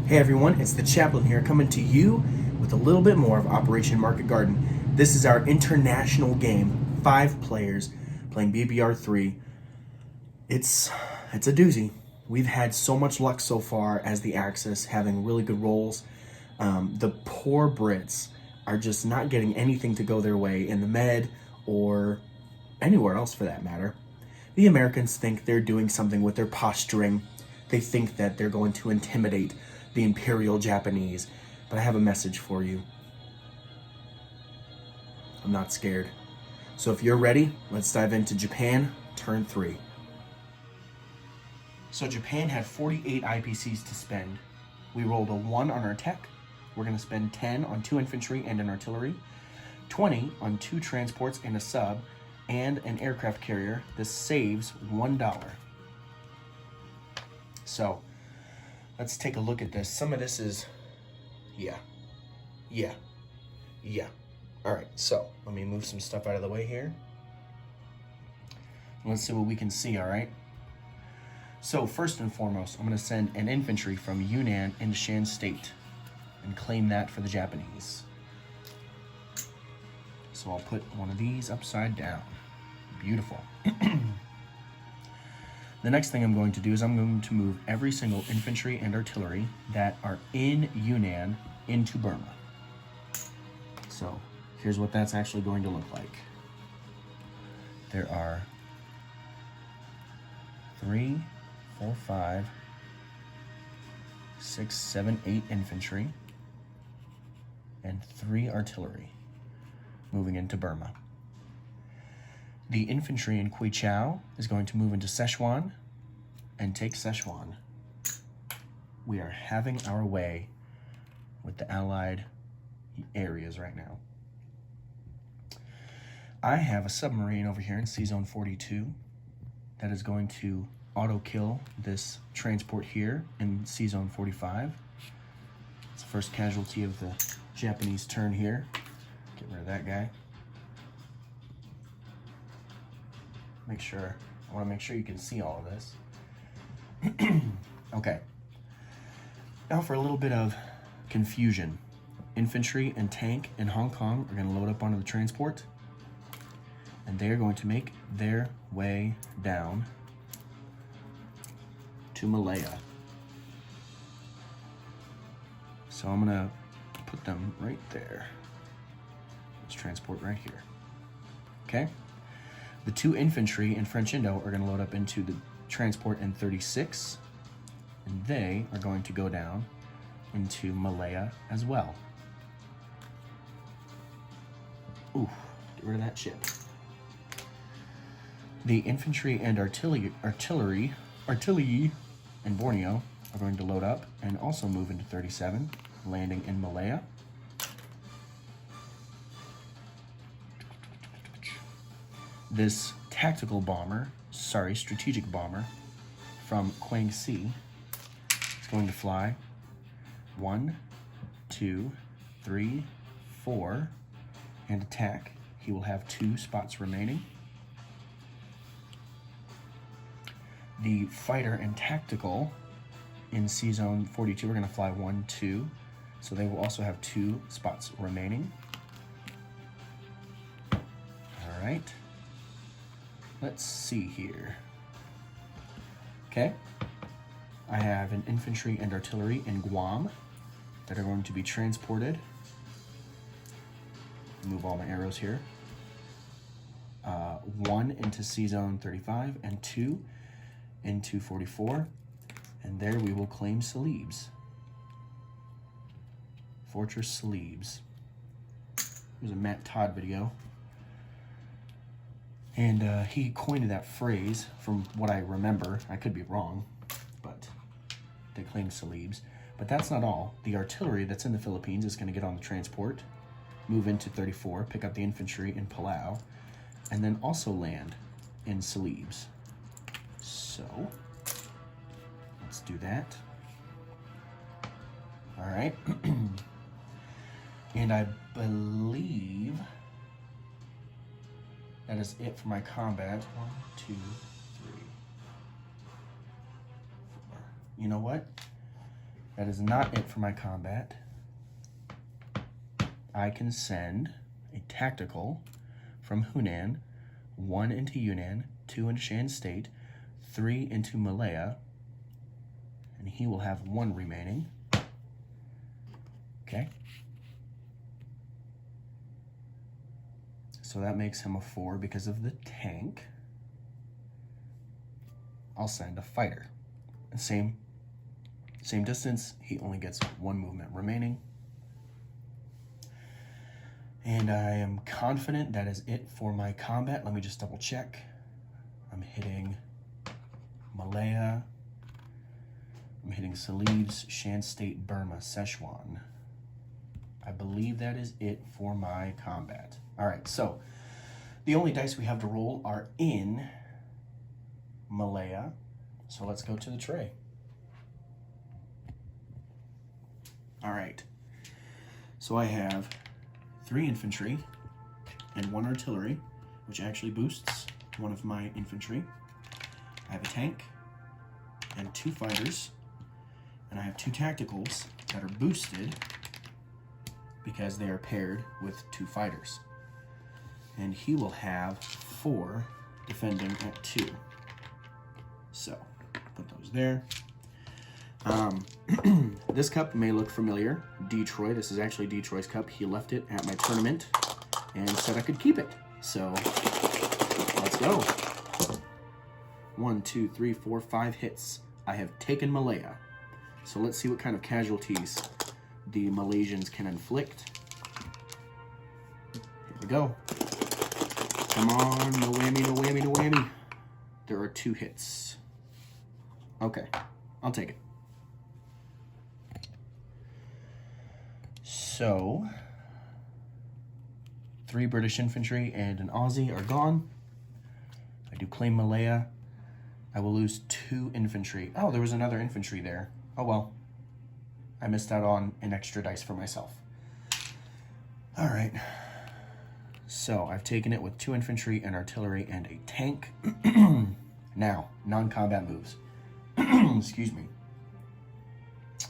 Hey everyone, it's the Chaplain here coming to you with a little bit more of Operation Market Garden. This is our international game, 5 players playing BBR3. It's a doozy. We've had so much luck so far as the Axis, having really good rolls. The poor Brits are just not getting anything to go their way in the Med or anywhere else for that matter. The Americans think they're doing something with their posturing. They think that they're going to intimidate the Imperial Japanese, but I have a message for you. I'm not scared. So if you're ready, let's dive into Japan, turn 3. So Japan had 48 IPCs to spend. We rolled a 1 on our tech. We're going to spend 10 on 2 infantry and an artillery, 20 on 2 transports and a sub, and an aircraft carrier. This saves $1. So let's take a look at this. Some of this is, yeah. All right, so let me move some stuff out of the way here. Let's see what we can see, all right? So first and foremost, I'm gonna send an infantry from Yunnan into Shan State and claim that for the Japanese. So I'll put one of these upside down. Beautiful. The next thing I'm going to do is I'm going to move every single infantry and artillery that are in Yunnan into Burma. So here's what that's actually going to look like. There are 3, 4, 5, 6, 7, 8 infantry and 3 artillery moving into Burma. The infantry in Kweichow is going to move into Sichuan and take Sichuan. We are having our way with the Allied areas right now. I have a submarine over here in C-Zone 42 that is going to auto-kill this transport here in C-Zone 45. It's the first casualty of the Japanese turn here. Get rid of that guy. I want to make sure you can see all of this. Okay. Now for a little bit of confusion. Infantry and tank in Hong Kong are going to load up onto the transport, and they are going to make their way down to Malaya. So I'm going to put them right there. Let's transport right here. Okay? The 2 infantry in French Indo are going to load up into the transport in 36, and they are going to go down into Malaya as well. Ooh, get rid of that ship. The infantry and artillery in Borneo are going to load up and also move into 37, landing in Malaya. This strategic bomber from Guangxi is going to fly 1, 2, 3, 4, and attack. He will have 2 spots remaining. The fighter and tactical in C-Zone 42 are going to fly 1, 2, so they will also have 2 spots remaining. All right. Let's see here. Okay, I have an infantry and artillery in Guam that are going to be transported. Move all my arrows here. 1 into C-Zone 35 and 2 into 44. And there we will claim Celebes. Fortress Celebes. There's a Matt Todd video. And he coined that phrase from what I remember. I could be wrong, but they claim Celebes. But that's not all. The artillery that's in the Philippines is going to get on the transport, move into 34, pick up the infantry in Palau, and then also land in Celebes. So, let's do that. All right. And I believe that is it for my combat. 1, 2, 3, 4. You know what? that is not it for my combat. I can send a tactical from Hunan, 1 into Yunnan, 2 into Shan State, 3 into Malaya, and he will have 1 remaining. Okay. So that makes him a 4 because of the tank. I'll send a fighter. Same distance, he only gets 1 movement remaining. And I am confident that is it for my combat. Let me just double check. I'm hitting Malaya. I'm hitting Celebes, Shan State, Burma, Szechuan. I believe that is it for my combat. All right, so the only dice we have to roll are in Malaya. So let's go to the tray. All right, so I have 3 infantry and 1 artillery, which actually boosts 1 of my infantry. I have a tank and 2 fighters, and I have 2 tacticals that are boosted because they are paired with 2 fighters. And he will have 4 defending at 2. So, put those there. This cup may look familiar. DTroy, this is actually DTroy's cup. He left it at my tournament and said I could keep it. So, let's go. 1, 2, 3, 4, 5 hits. I have taken Malaya. So let's see what kind of casualties the Malaysians can inflict. Here we go. Come on, no whammy, no whammy, no whammy. There are 2 hits. Okay, I'll take it. So, 3 British infantry and an Aussie are gone. I do claim Malaya. I will lose 2 infantry. Oh, there was another infantry there. Oh well. I missed out on an extra dice for myself. All right. So, I've taken it with 2 infantry, an artillery, and a tank. Now, non-combat moves. Excuse me.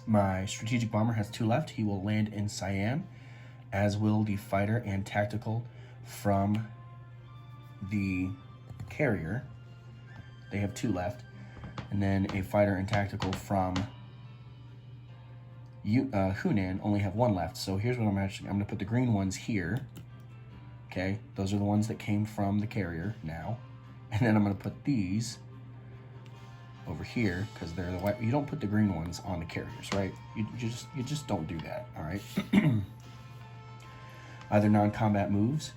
My strategic bomber has 2 left. He will land in Siam, as will the fighter and tactical from the carrier. They have 2 left. And then a fighter and tactical from Hunan only have 1 left. So here's what I'm going to put the green ones here. Okay, those are the ones that came from the carrier now. And then I'm going to put these over here because they're the white. You don't put the green ones on the carriers, right? You just don't do that. All right. Other non-combat moves.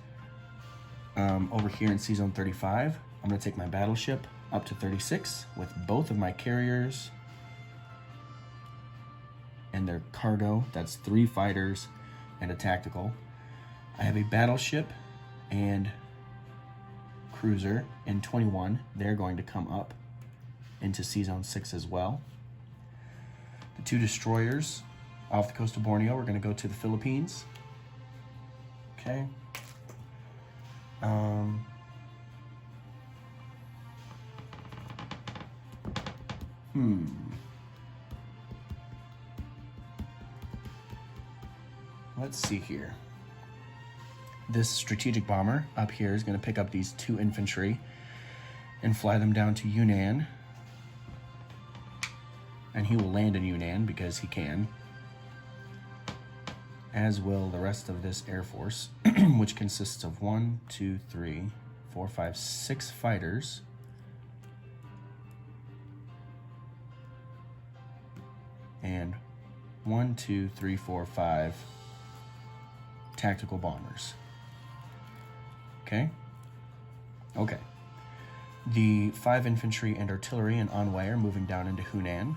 Over here in C Zone 35, I'm going to take my battleship up to 36 with both of my carriers and their cargo. That's 3 fighters and a tactical. I have a battleship and cruiser in 21. They're going to come up into C Zone 6 as well. The 2 destroyers off the coast of Borneo are going to go to the Philippines. Okay. Let's see here. This strategic bomber up here is going to pick up these 2 infantry and fly them down to Yunnan. And he will land in Yunnan because he can. As will the rest of this Air Force, which consists of 1, 2, 3, 4, 5, 6 fighters. And 1, 2, 3, 4, 5 tactical bombers. Okay? Okay. The 5 infantry and artillery and envoy are moving down into Hunan.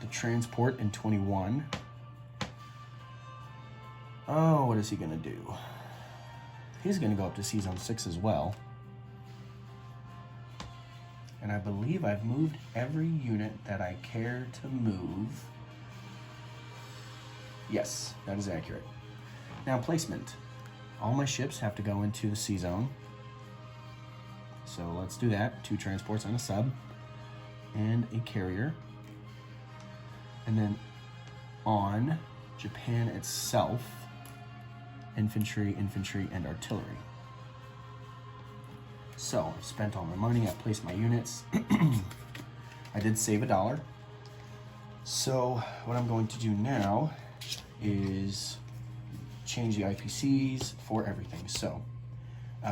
The transport in 21. Oh, what is he gonna do? He's gonna go up to C Zone 6 as well. And I believe I've moved every unit that I care to move. Yes, that is accurate. Now placement. All my ships have to go into the C Zone. So let's do that. 2 transports and a sub and a carrier. And then on Japan itself, infantry, and artillery. So I've spent all my money, I've placed my units. I did save $1. So what I'm going to do now is change the IPCs for everything. So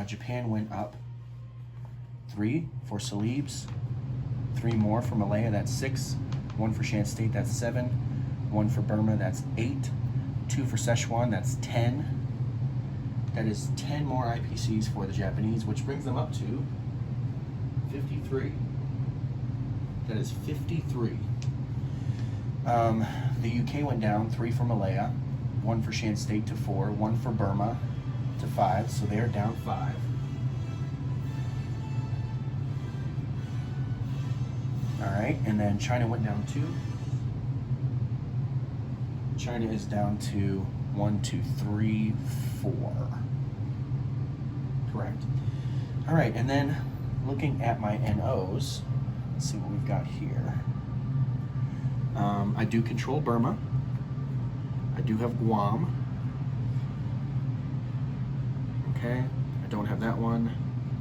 Japan went up 3 for Celebes, 3 more for Malaya, that's 6, 1 for Shan State, that's 7, 1 for Burma, that's 8, 2 for Szechuan, that's 10. That is 10 more IPCs for the Japanese, which brings them up to 53. That is 53. The UK went down 3 for Malaya, 1 for Shan State to 4, 1 for Burma to 5, so they're down 5. All right, and then China went down 2. China is down to 1, 2, 3, 4. Correct. All right, and then looking at my NOs, let's see what we've got here. I do control Burma. I do have Guam. Okay, I don't have that one.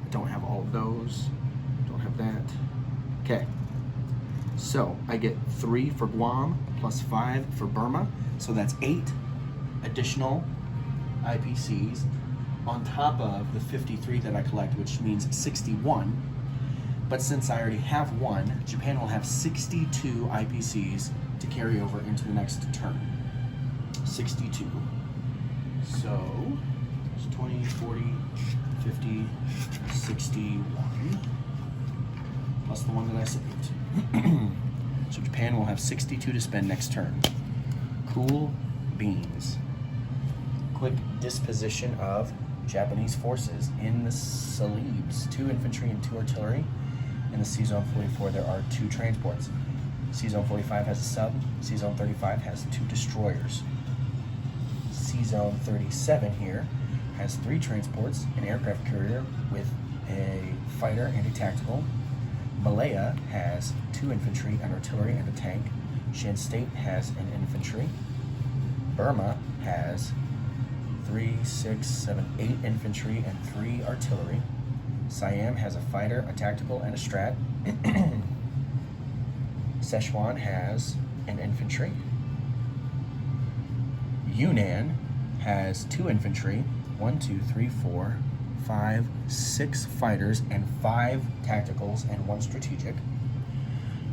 I don't have all of those. Don't have that. Okay, so I get 3 for Guam plus 5 for Burma. So that's 8 additional IPCs on top of the 53 that I collect, which means 61. But since I already have 1, Japan will have 62 IPCs to carry over into the next turn. 62. So it's 20, 40, 50, 61, plus the one that I saved. So Japan will have 62 to spend next turn. Cool beans. Quick disposition of Japanese forces in the Celebes. 2 infantry and 2 artillery. In the C-Zone 44, there are 2 transports. C-Zone 45 has a sub. C-Zone 35 has 2 destroyers. C-Zone 37 here has 3 transports, an aircraft carrier with a fighter and a tactical. Malaya has 2 infantry, an artillery, and a tank. Shan State has an infantry. Burma has 3, 6, 7, 8 infantry and 3 artillery. Siam has a fighter, a tactical, and a strat. Szechuan has an infantry. Yunnan has 2 infantry, 1, 2, 3, 4, 5, 6 fighters, and 5 tacticals, and 1 strategic.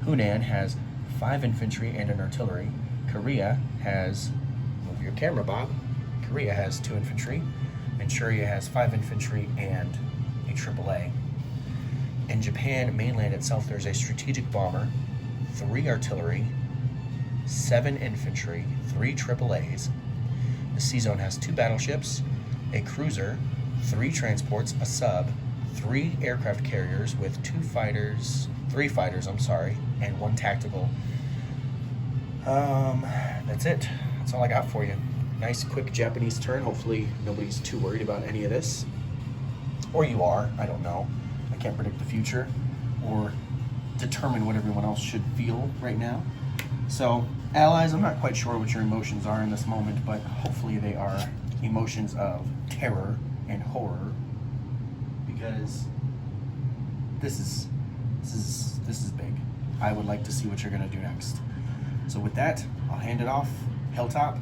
Hunan has 5 infantry and an artillery. Korea has, move your camera, Bob. Korea has 2 infantry. Manchuria has 5 infantry and a AAA. In Japan mainland itself, there's a strategic bomber, 3 artillery, 7 infantry, 3 AAAs. The C-Zone has 2 battleships, a cruiser, 3 transports, a sub, 3 aircraft carriers with 3 fighters, and 1 tactical. That's it. That's all I got for you. Nice, quick Japanese turn. Hopefully nobody's too worried about any of this. Or you are. I don't know. I can't predict the future or determine what everyone else should feel right now. So, allies, I'm not quite sure what your emotions are in this moment, but hopefully they are emotions of terror and horror, because this is big. I would like to see what you're going to do next. So with that, I'll hand it off. Hilltop,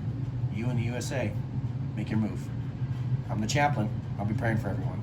you in the USA, make your move. I'm the chaplain. I'll be praying for everyone.